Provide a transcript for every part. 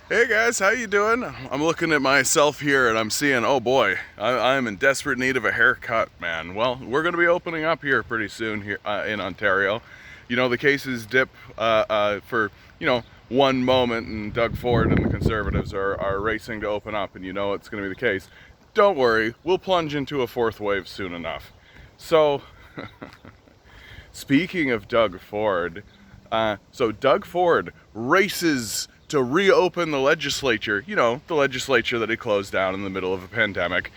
Hey guys, how you doing? I'm looking at myself here and I'm seeing, oh boy, I'm in desperate need of a haircut, man. Well, we're going to be opening up here pretty soon here in Ontario. You know, the cases dip for, one moment, and Doug Ford and the Conservatives are racing to open up, and you know it's going to be the case. Don't worry, we'll plunge into a fourth wave soon enough. So, speaking of Doug Ford, Doug Ford races to reopen the legislature, the legislature that he closed down in the middle of a pandemic,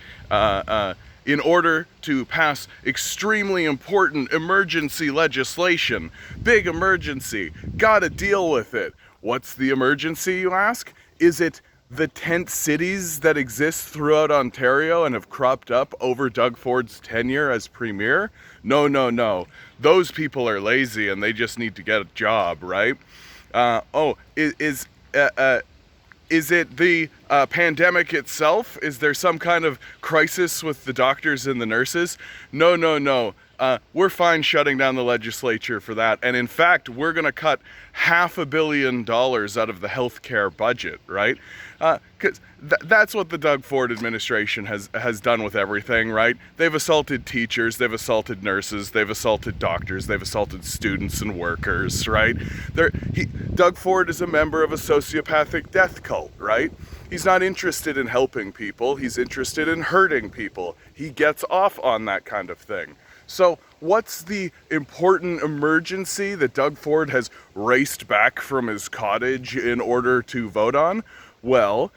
in order to pass extremely important emergency legislation. Big emergency. Gotta deal with it. What's the emergency, you ask? Is it the tent cities that exist throughout Ontario and have cropped up over Doug Ford's tenure as premier? No, no, no. Those people are lazy and they just need to get a job, right? Is it the pandemic itself? Is there some kind of crisis with the doctors and the nurses? No, no, no. We're fine shutting down the legislature for that. And in fact, we're going to cut $500 million out of the healthcare budget, right? Because that's what the Doug Ford administration has done with everything, right? They've assaulted teachers, they've assaulted nurses, they've assaulted doctors, they've assaulted students and workers, right? Doug Ford is a member of a sociopathic death cult, right? He's not interested in helping people, he's interested in hurting people. He gets off on that kind of thing. So what's the important emergency that Doug Ford has raced back from his cottage in order to vote on? Well,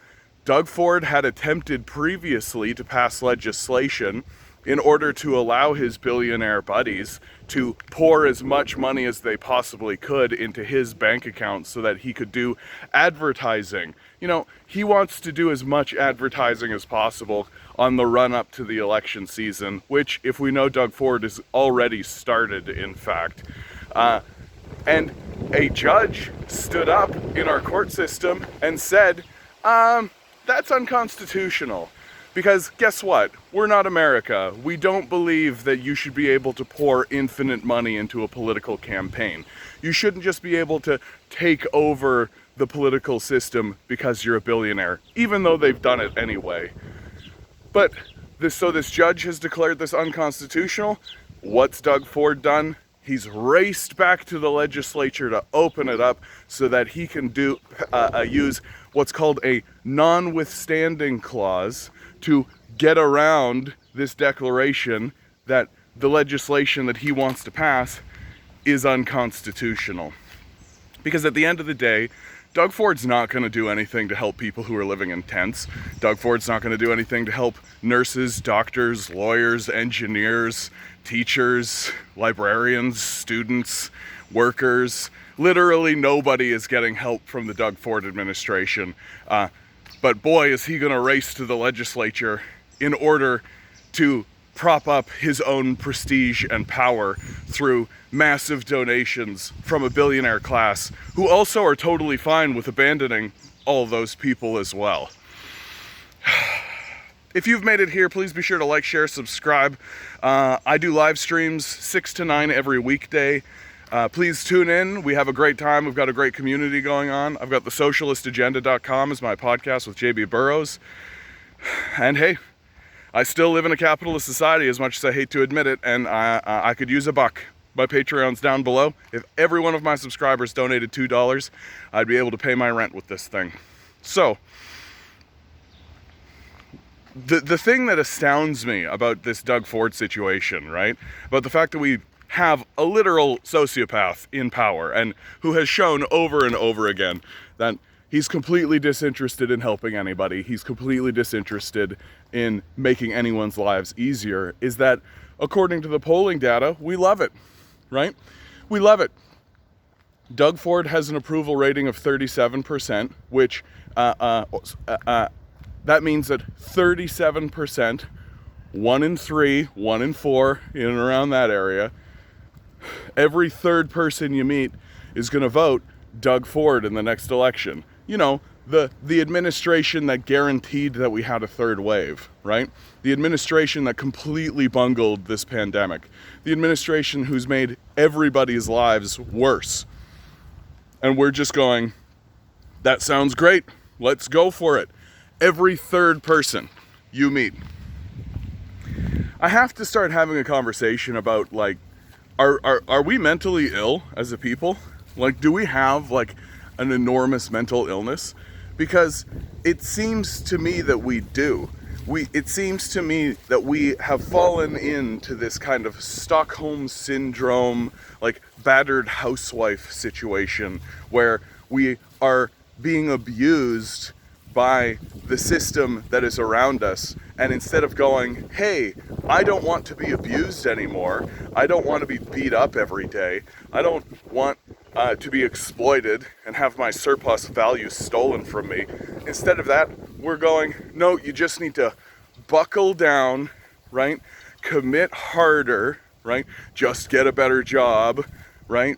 Doug Ford had attempted previously to pass legislation in order to allow his billionaire buddies to pour as much money as they possibly could into his bank account so that he could do advertising. You know, he wants to do as much advertising as possible on the run up to the election season, which, if we know Doug Ford, is already started, in fact. And a judge stood up in our court system and said, that's unconstitutional. Because guess what? We're not America. We don't believe that you should be able to pour infinite money into a political campaign. You shouldn't just be able to take over the political system because you're a billionaire, even though they've done it anyway. But this judge has declared this unconstitutional. What's Doug Ford done? He's raced back to the legislature to open it up so that he can use what's called a notwithstanding clause to get around this declaration that the legislation that he wants to pass is unconstitutional. Because at the end of the day, Doug Ford's not going to do anything to help people who are living in tents. Doug Ford's not going to do anything to help nurses, doctors, lawyers, engineers, teachers, librarians, students, workers. Literally nobody is getting help from the Doug Ford administration. But boy, is he going to race to the legislature in order to prop up his own prestige and power through massive donations from a billionaire class who also are totally fine with abandoning all those people as well. If you've made it here, please be sure to like, share, subscribe. I do live streams 6 to 9 every weekday. Please tune in. We have a great time. We've got a great community going on. I've got the socialistagenda.com as my podcast with JB Burrows. And hey, I still live in a capitalist society, as much as I hate to admit it, and I could use a buck. My Patreon's down below. If every one of my subscribers donated $2, I'd be able to pay my rent with this thing. So, the thing that astounds me about this Doug Ford situation, right? About the fact that we have a literal sociopath in power and who has shown over and over again that he's completely disinterested in helping anybody. He's completely disinterested in making anyone's lives easier, is that according to the polling data, we love it, right? We love it. Doug Ford has an approval rating of 37%, which that means that 37%, 1 in 3, 1 in 4, in and around that area, every third person you meet is going to vote Doug Ford in the next election. You know, the administration that guaranteed that we had a third wave, right? The administration that completely bungled this pandemic. The administration who's made everybody's lives worse. And we're just going, that sounds great. Let's go for it. Every third person you meet. I have to start having a conversation about, like, are we mentally ill as a people? Like, do we have like an enormous mental illness? Because it seems to me that we do. It seems to me that we have fallen into this kind of Stockholm syndrome, like battered housewife situation where we are being abused by the system that is around us, and instead of going, hey, I don't want to be abused anymore, I don't want to be beat up every day, I don't want to be exploited and have my surplus value stolen from me. Instead of that, we're going, no, you just need to buckle down, right? Commit harder, right? Just get a better job, right?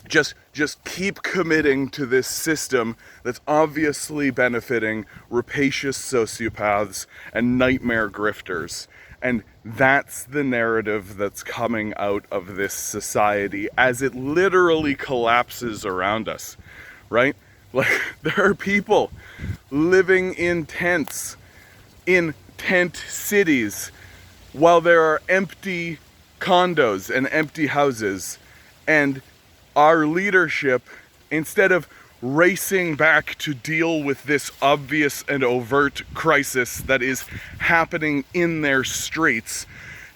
Just keep committing to this system that's obviously benefiting rapacious sociopaths and nightmare grifters. And that's the narrative that's coming out of this society as it literally collapses around us, right? Like, there are people living in tents, in tent cities, while there are empty condos and empty houses. And our leadership, instead of racing back to deal with this obvious and overt crisis that is happening in their streets,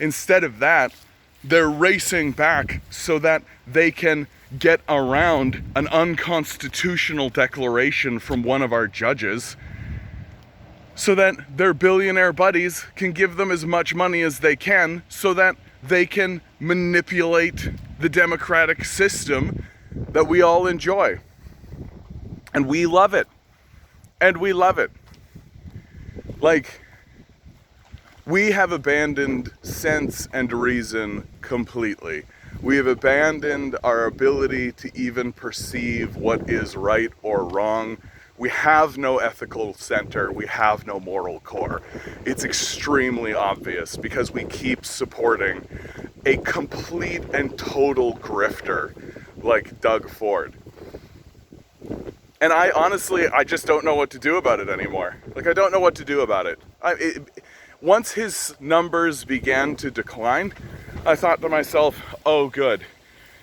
instead of that, they're racing back so that they can get around an unconstitutional declaration from one of our judges, so that their billionaire buddies can give them as much money as they can, so that they can manipulate the democratic system that we all enjoy. And we love it. And we love it. Like, we have abandoned sense and reason completely. We have abandoned our ability to even perceive what is right or wrong. We have no ethical center. We have no moral core. It's extremely obvious because we keep supporting a complete and total grifter like Doug Ford. And I honestly just don't know what to do about it anymore. Like, I don't know what to do about it. Once his numbers began to decline, I thought to myself, oh good,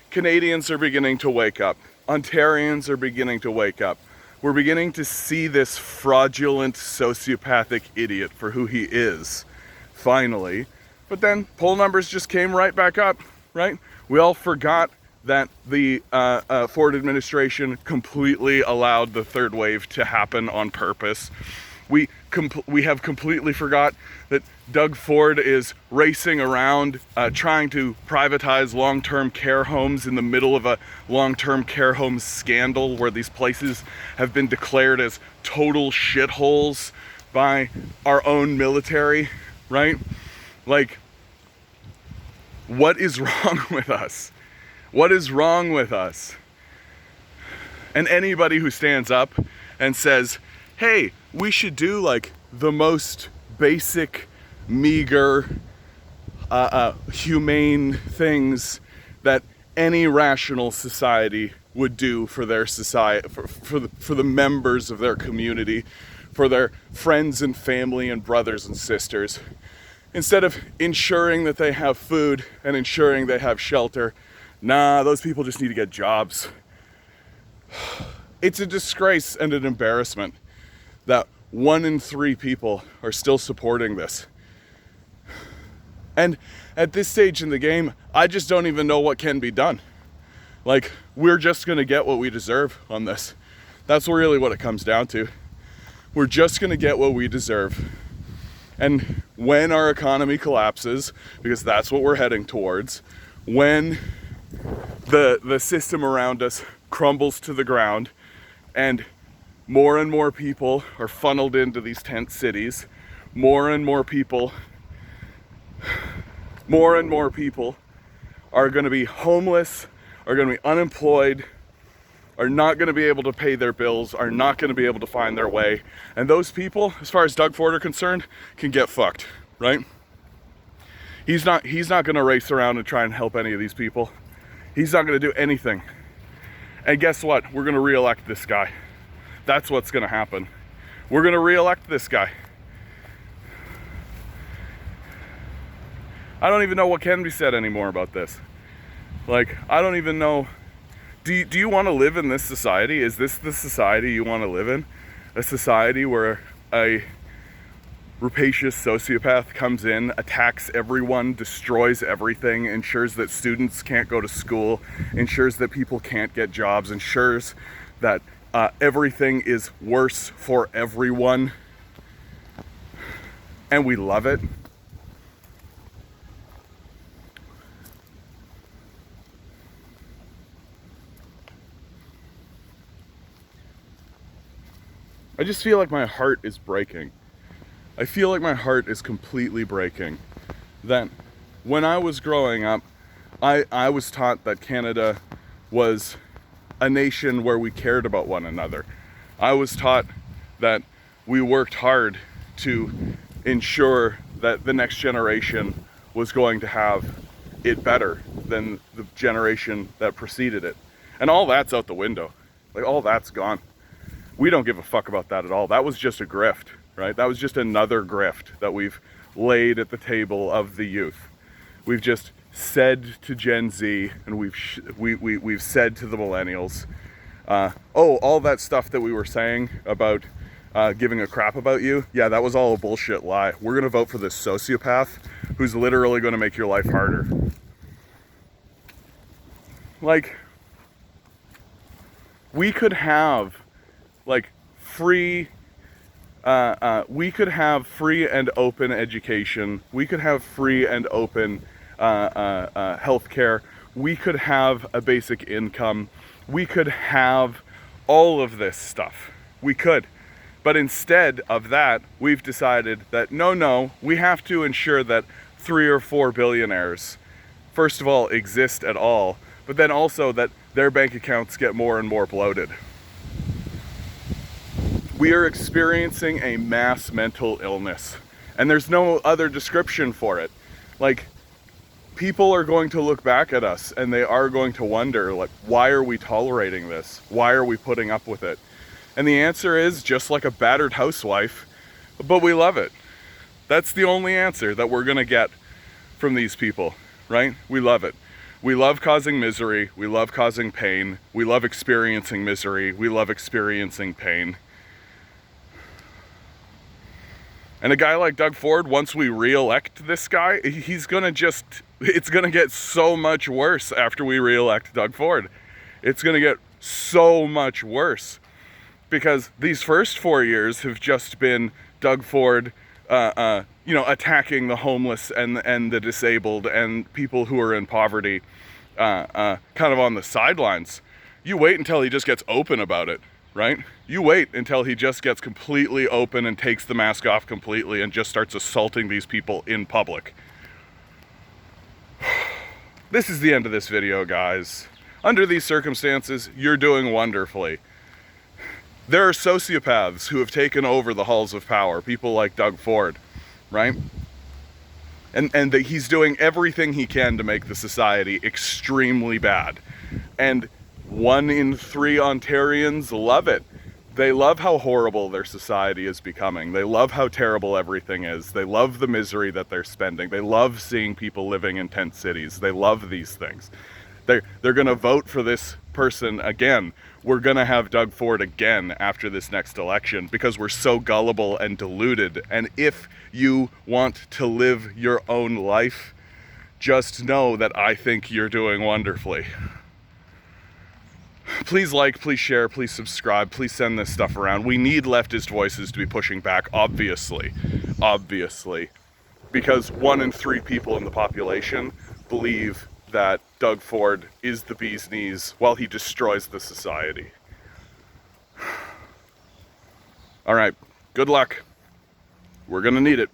Canadians are beginning to wake up. Ontarians are beginning to wake up. We're beginning to see this fraudulent sociopathic idiot for who he is, finally. But then poll numbers just came right back up, right? We all forgot that the Ford administration completely allowed the third wave to happen on purpose. We have completely forgot that Doug Ford is racing around trying to privatize long-term care homes in the middle of a long-term care home scandal where these places have been declared as total shitholes by our own military, right? Like, what is wrong with us? What is wrong with us? And anybody who stands up and says, hey, we should do like the most basic, meager, humane things that any rational society would do for their society, for the members of their community, for their friends and family and brothers and sisters. Instead of ensuring that they have food and ensuring they have shelter, nah, those people just need to get jobs. It's a disgrace and an embarrassment that 1 in 3 people are still supporting this. And at this stage in the game, I just don't even know what can be done. Like, we're just gonna get what we deserve on this. That's really what it comes down to. We're just gonna get what we deserve. And when our economy collapses, because that's what we're heading towards, when the system around us crumbles to the ground and more people are funneled into these tent cities, more and more people are going to be homeless, are going to be unemployed, are not going to be able to pay their bills, are not going to be able to find their way. And those people, as far as Doug Ford are concerned, can get fucked, right? He's not going to race around and try and help any of these people. He's not going to do anything. And guess what? We're going to re-elect this guy. That's what's going to happen. We're gonna re-elect this guy. I don't even know what can be said anymore about this. Like, I don't even know. Do you want to live in this society? Is this the society you want to live in? A society where a rapacious sociopath comes in, attacks everyone, destroys everything, ensures that students can't go to school, ensures that people can't get jobs, ensures that everything is worse for everyone, and we love it? I just feel like my heart is breaking. I feel like my heart is completely breaking. That when I was growing up, I was taught that Canada was a nation where we cared about one another. I was taught that we worked hard to ensure that the next generation was going to have it better than the generation that preceded it. And all that's out the window. Like, all that's gone. We don't give a fuck about that at all. That was just a grift, right? That was just another grift that we've laid at the table of the youth. We've just said to Gen Z, and we've said to the millennials, all that stuff that we were saying about giving a crap about you, yeah, that was all a bullshit lie. We're gonna vote for this sociopath who's literally gonna make your life harder. Like, we could have free and open education. We could have free and open healthcare. We could have a basic income. We could have all of this stuff. We could. But instead of that, we've decided that no, we have to ensure that 3 or 4 billionaires, first of all, exist at all, but then also that their bank accounts get more and more bloated. We are experiencing a mass mental illness, and there's no other description for it. Like, people are going to look back at us and they are going to wonder, like, why are we tolerating this? Why are we putting up with it? And the answer is just like a battered housewife, but we love it. That's the only answer that we're gonna get from these people, right? We love it. We love causing misery. We love causing pain. We love experiencing misery. We love experiencing pain. And a guy like Doug Ford, once we re-elect this guy, it's gonna get so much worse after we re-elect Doug Ford. It's gonna get so much worse. Because these first 4 years have just been Doug Ford, attacking the homeless and the disabled and people who are in poverty, kind of on the sidelines. You wait until he just gets open about it, right? You wait until he just gets completely open and takes the mask off completely and just starts assaulting these people in public. This is the end of this video, guys. Under these circumstances, you're doing wonderfully. There are sociopaths who have taken over the halls of power, people like Doug Ford, right? And he's doing everything he can to make the society extremely bad. And 1 in 3 Ontarians love it. They love how horrible their society is becoming. They love how terrible everything is. They love the misery that they're spending. They love seeing people living in tent cities. They love these things. They're gonna vote for this person again. We're gonna have Doug Ford again after this next election because we're so gullible and deluded. And if you want to live your own life, just know that I think you're doing wonderfully. Please like, please share, please subscribe, please send this stuff around. We need leftist voices to be pushing back, obviously, because 1 in 3 people in the population believe that Doug Ford is the bee's knees while he destroys the society. All right, good luck. We're gonna need it.